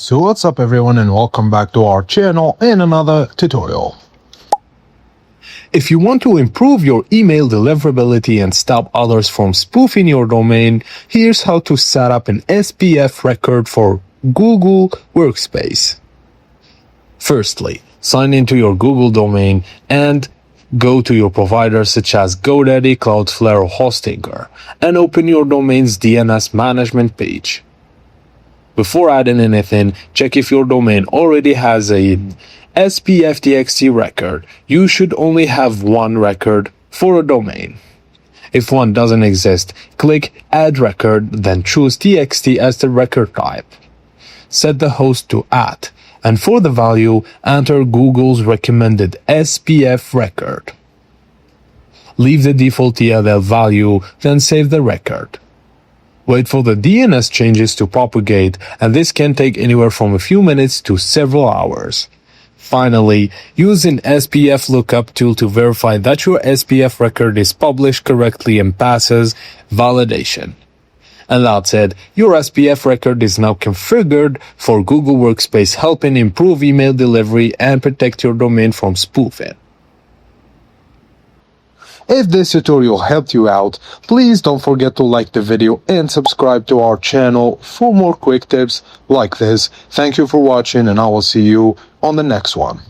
So what's up everyone, and welcome back to our channel in another tutorial. If you want to improve your email deliverability and stop others from spoofing your domain, here's how to set up an SPF record for Google Workspace. Firstly, sign into your Google domain and go to your providers such as GoDaddy, Cloudflare, or Hostinger, and open your domain's DNS management page. Before adding anything, check if your domain already has a SPF.txt record. You should only have one record for a domain. If one doesn't exist, click Add Record, then choose TXT as the record type. Set the host to @ and for the value, enter Google's recommended SPF record. Leave the default TLL value, then save the record. Wait for the DNS changes to propagate, and this can take anywhere from a few minutes to several hours. Finally, use an SPF lookup tool to verify that your SPF record is published correctly and passes validation. And that's it, your SPF record is now configured for Google Workspace, helping improve email delivery and protect your domain from spoofing. If this tutorial helped you out, please don't forget to like the video and subscribe to our channel for more quick tips like this. Thank you for watching, and I will see you on the next one.